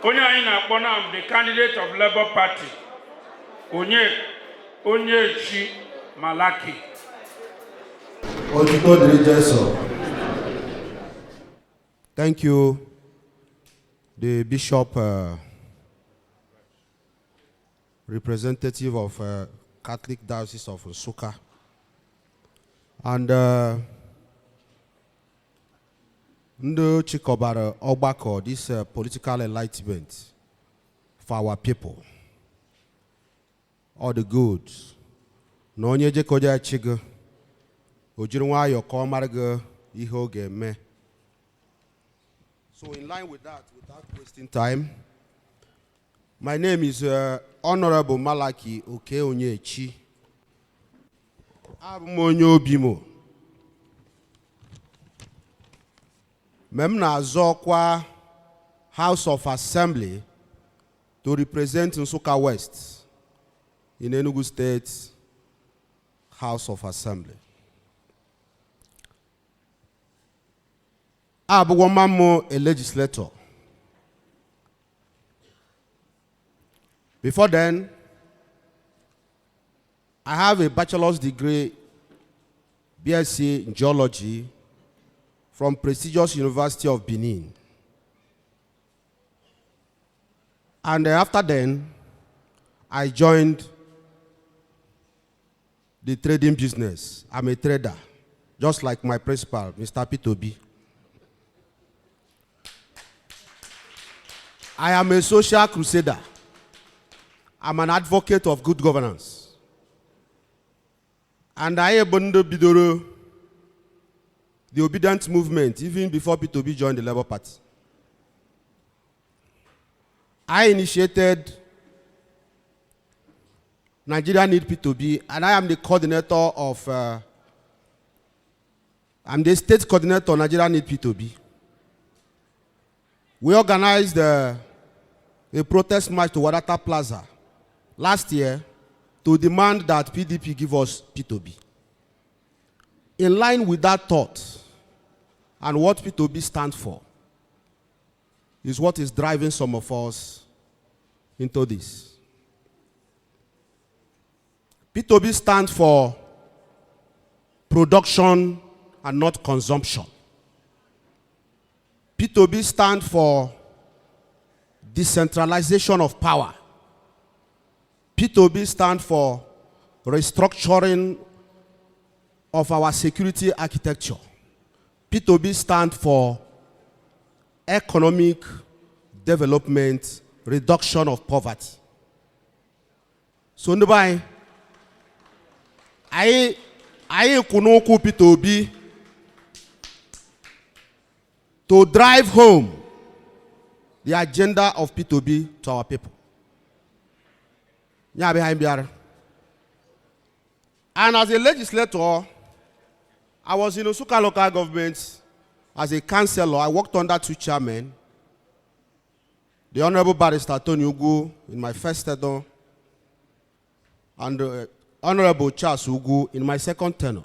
The candidate of Labour Party, Onyeechi Malachy. Thank you, the Bishop, representative of Catholic Diocese of Nsukka, and Ndo Chikobara Ogbako, this political enlightenment for our people. All the goods. No Onyeechi koja chiga. Ojirwa yo komarga ihoge me. So in line with that, without wasting time, my name is Honorable Malachy Onyeechi. Abumonyo bimo. Memna Zokwa House of Assembly to represent Nsukka West in Enugu State House of Assembly. Abuwamamo, a legislator. Before then, I have a bachelor's degree, BSc in geology, from prestigious University of Benin. And after then, I joined the trading business. I'm a trader, just like my principal, Mr. P2B. I am a social crusader. I'm an advocate of good governance. And I abandoned Bidoro, the obedient movement, even before P2B joined the Labour Party. I initiated Nigeria Need P2B, and I am the coordinator of, I'm the state coordinator of Nigeria Need P2B. We organized a protest march to Wadata Plaza last year to demand that PDP give us P2B. In line with that thought and what P2B stands for is what is driving some of us into this. P2B stands for production and not consumption. P2B stands for decentralization of power. P2B stands for restructuring of our security architecture. P2B stands for economic development, reduction of poverty. So, I kunoku P2B to drive home the agenda of P2B to our people. And as a legislator, I was in Nsukka local government as a councillor. I worked under two chairmen, the Honorable Barrister Tony Ugu in my first tenure, and Honorable Charles Ugu in my second tenure.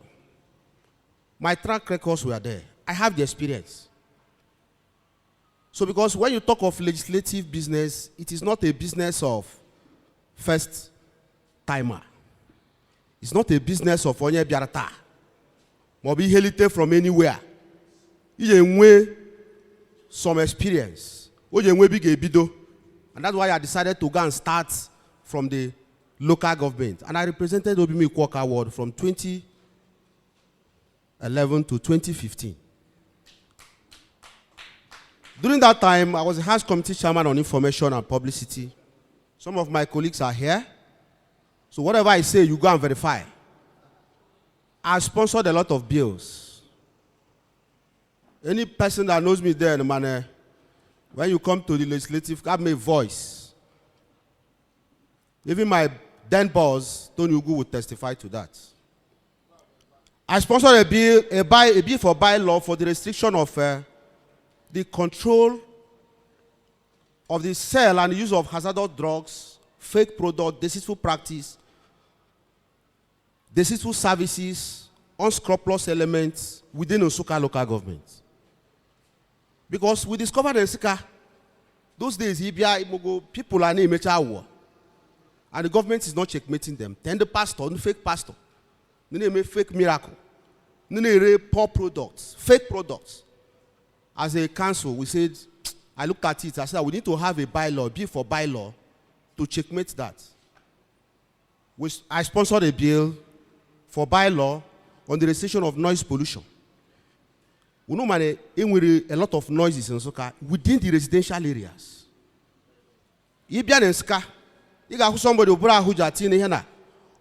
My track records were there. I have the experience. So because when you talk of legislative business, it is not a business of first timer. It's not a business of onye biarata. Mobi helite from anywhere. You some experience. And that's why I decided to go and start from the local government. And I represented Obimi Kwaka Ward from 2011 to 2015. During that time, I was the House Committee Chairman on Information and Publicity. Some of my colleagues are here. So whatever I say, you go and verify. I sponsored a lot of bills. Any person that knows me there, man, when you come to the legislative, have my voice. Even my then boss, Tony Ugu, would testify to that. I sponsored a bill for bylaw for the restriction of the control of the sale and use of hazardous drugs, fake product, deceitful practice, deceitful services, unscrupulous elements within Nsukka local government. Because we discovered in Nsukka Those days, people are not war. And the government is not checkmating them. Then the pastor, the fake pastor, then they make fake miracle. Then they rape poor products, fake products. As a council, we said, I looked at it, I said, we need to have a bylaw, bill for bylaw, to checkmate that. I sponsored a bill for bylaw on the restriction of noise pollution. We know, man, a lot of noises in Nsukka within the residential areas. If you are in Nsukka, you got somebody who brought Hujati in here.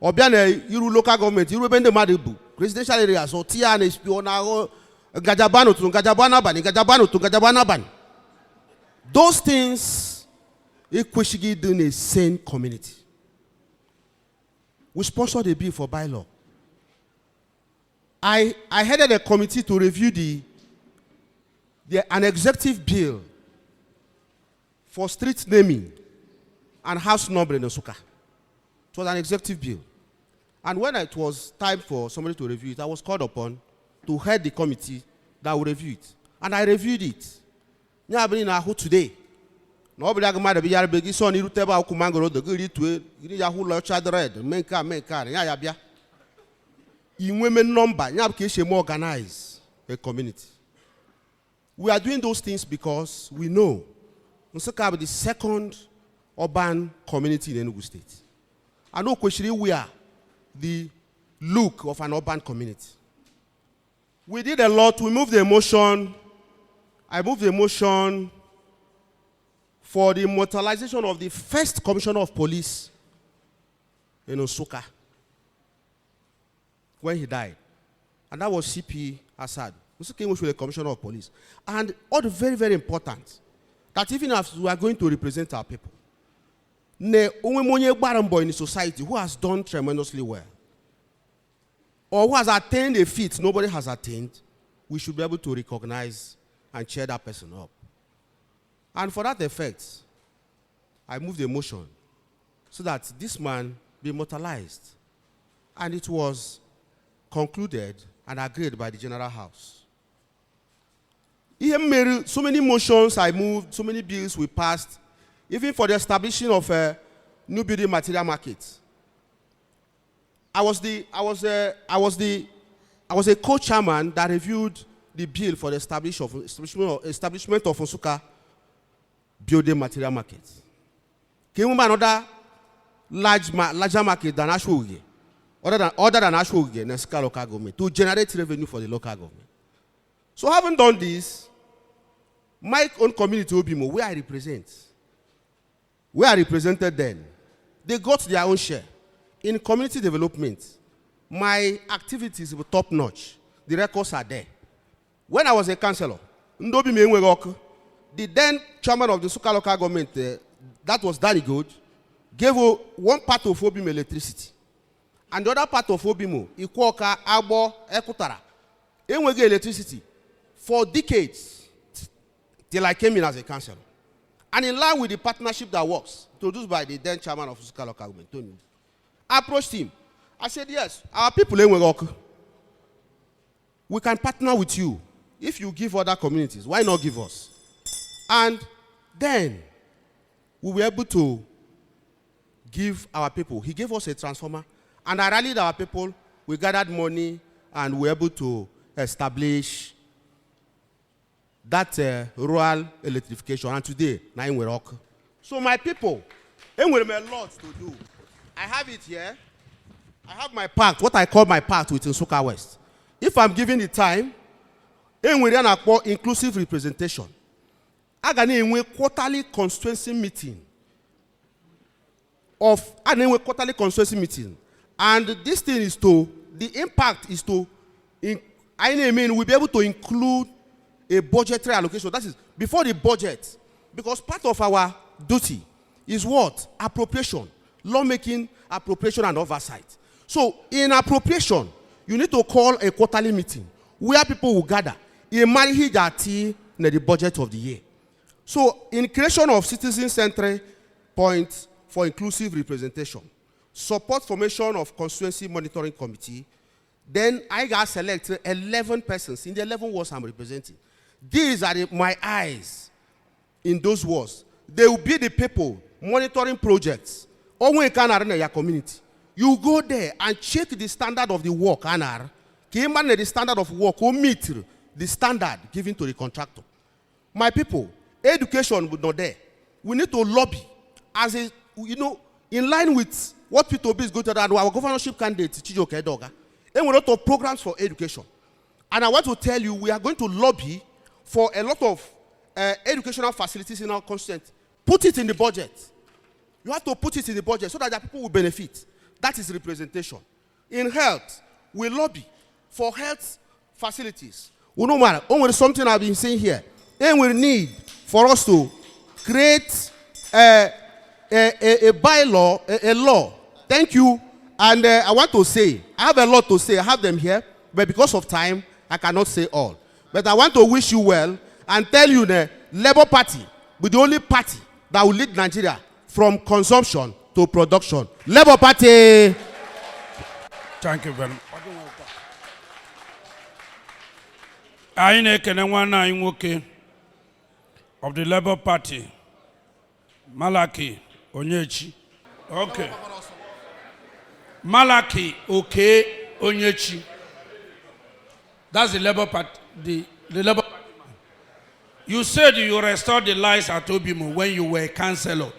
Or be you local government, you bend the Madibu, residential areas, or Tian is Pionao, Gajabano to Gajabano to Gajabana. Those things, Equishigi do in a sane community. We sponsored a bill for bylaw. I headed a committee to review an executive bill for street naming and house numbering in Nsukka. It was an executive bill. And when it was time for somebody to review it, I was called upon to head the committee that will review it. And I reviewed it. Today. Nobody agama be yar begi so ni ruteba okumangoro de giri to giri ya hu lo child red menka ya ya bia. Women number nya ke she more organize a community. We are doing those things because we know Nsukka is the second urban community in Enugu State. I know question we are the look of an urban community. We did a lot. We moved the emotion. I moved the emotion for the immortalization of the first commissioner of police in Nsukka when he died. And that was CP Assad. Nsukka was the commissioner of police. And all the very, very important, that even if we are going to represent our people, in the society who has done tremendously well, or who has attained a feat nobody has attained, we should be able to recognize and cheer that person up. And for that effect, I moved the motion so that this man be immortalized. And it was concluded and agreed by the General House. So many motions I moved, so many bills we passed, even for the establishing of a new building material market. I was a co-chairman that reviewed the bill for the establishment of Nsukka building material market. Can you another larger market than Ashwoge, other than Ashwoge, Nsukka local government, to generate revenue for the local government? So having done this, my own community Obimo, where I represented then, they got their own share. In community development, my activities were top notch. The records are there. When I was a councillor, the then chairman of the Nsukka local government, that was Danny Good, gave one part of Obimo electricity. And the other part of Obimo, Ikoka, Abo, Ekutara, electricity for decades till I came in as a councillor. And in line with the partnership that works, introduced by the then chairman of Nsukka local government, Tony, I approached him. I said, yes, our people in Wegok, we can partner with you. If you give other communities, why not give us? And then we were able to give our people. He gave us a transformer, and I rallied our people. We gathered money, and we were able to establish that rural electrification. And today, now in Wegok. So my people, we have a lot to do. I have it here. I have my pact, what I call my pact with Nsukka West. If I'm given the time, we run a inclusive representation. I got a quarterly constituency meeting. And this thing is the impact is we'll be able to include a budgetary allocation. That is, before the budget, because part of our duty is what? Appropriation. Lawmaking, appropriation, and oversight. So, in appropriation, you need to call a quarterly meeting where people will gather. In the budget of the year. So, in creation of citizen-centered points for inclusive representation, support formation of constituency monitoring committee, then I got selected 11 persons in the 11 wards I'm representing. These are my eyes in those wards. they will be the people monitoring projects. Or when you can in your community, you go there and check the standard of the work. The standard of work will meet the standard given to the contractor. My people, education would not there. We need to lobby as a, in line with what P2B is going to do. Our governorship candidate, Chijo Kedoga, and we have a lot of programs for education. And I want to tell you, we are going to lobby for a lot of educational facilities in our constituency. Put it in the budget. You have to put it in the budget so that the people will benefit. That is representation. In health, we lobby for health facilities. No matter, only something I've been saying here. And we need for us to create a bylaw, a law. Thank you. And I want to say, I have a lot to say. I have them here, but because of time, I cannot say all. But I want to wish you well and tell you the Labour Party will be the only party that will lead Nigeria from consumption to production. Labour Party. Thank you very much. I am of the Labour Party, Malachy, Onyeechi. Okay. Malachy, okay, Onyeechi. That's the Labour Party. The Labour Party. You said you restored the lives at Obimo when you were a councillor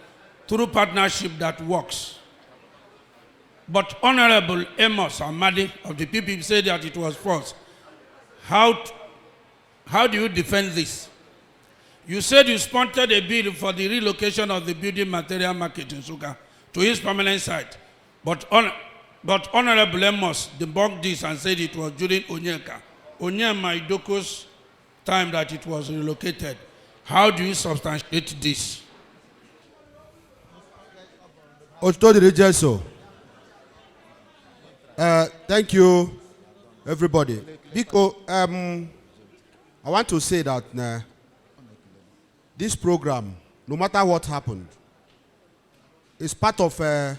through partnership that works. But Honorable Amos Amadi of the PPP said that it was false. How do you defend this? You said you sponsored a bill for the relocation of the building material market in Nsukka to its permanent site. But Honorable Amos debunked this and said it was during Onyema Idoko's time that it was relocated. How do you substantiate this? Thank you, everybody. Because I want to say that this program, no matter what happened, is part of a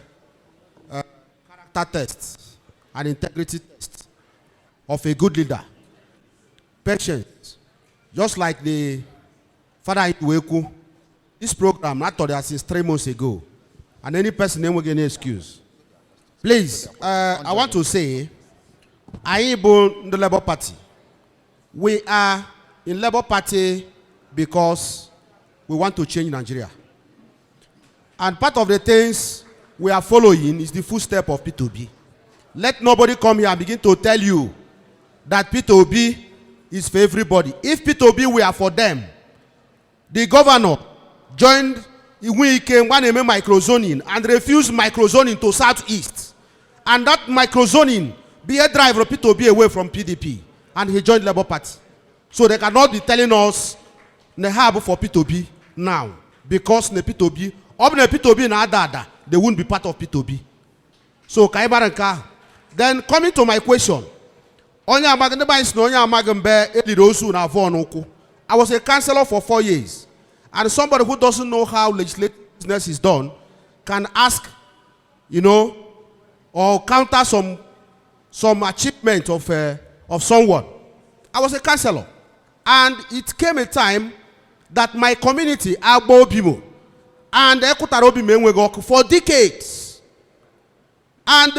character test, an integrity test of a good leader. Patience, just like the Father Iweku, this program not started since 3 months ago, and any person ain't get any excuse. Please, I want to say, I am in the Labour Party. We are in Labour Party because we want to change Nigeria. And part of the things we are following is the footstep of P2B. Let nobody come here and begin to tell you that P2B is for everybody. If P2B were for them, the governor joined Iwike when he made microzoning and refused microzoning to Southeast. And that microzoning be a driver of P2B away from PDP. And he joined Labour Party. So they cannot be telling us they have for P2B now. Because the P2B, or the P2B na ada, they won't be part of P2B. So then coming to my question. I was a councillor for 4 years. And somebody who doesn't know how legislative business is done can ask, or counter some achievement of someone. I was a councillor. And it came a time that my community, Agbo Bimo, and Ekutarobi Menwegok for decades. And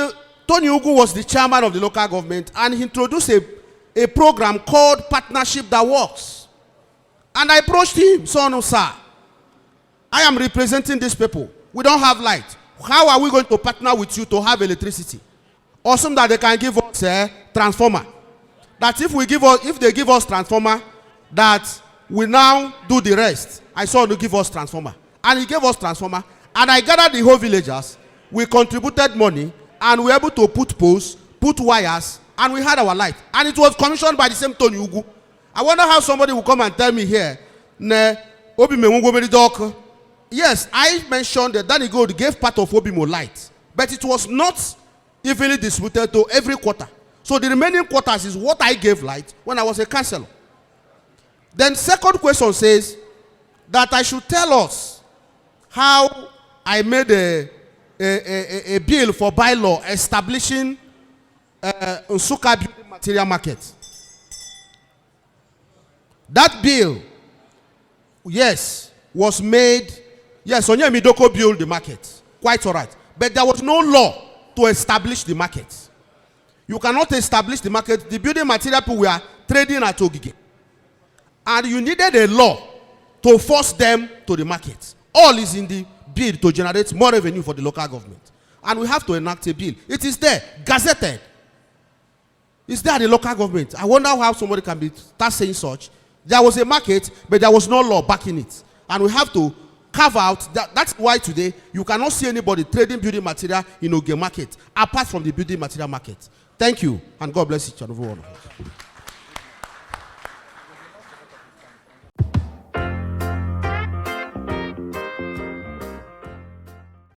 Tony Ugu was the chairman of the local government, and he introduced a program called Partnership That Works. And I approached him, son, sir, I am representing these people. We don't have light. How are we going to partner with you to have electricity? Or something that they can give us a transformer. That if they give us transformer, that we now do the rest. I saw him to give us transformer. And he gave us transformer. And I gathered the whole villagers. We contributed money. And we were able to put posts, put wires, and we had our light. And it was commissioned by the same Tony Ugu. I wonder how somebody will come and tell me here, yes, I mentioned that Danny Gold gave part of Obimo light, but it was not evenly distributed to every quarter. So the remaining quarters is what I gave light when I was a councillor. Then second question says that I should tell us how I made a bill for bylaw establishing Nsukka building material market. That bill, yes, was made Yes, Onyeechi Doko built the market. Quite all right. But there was no law to establish the market. You cannot establish the market. The building material people were trading at Ogige. And you needed a law to force them to the market. All is in the bill to generate more revenue for the local government. And we have to enact a bill. It is there, gazetted. It's there at the local government. I wonder how somebody can start saying such. There was a market, but there was no law backing it. And we have to carve out that. That's why today you cannot see anybody trading building material in Oge market apart from the building material market. Thank you, and God bless each and every one of you.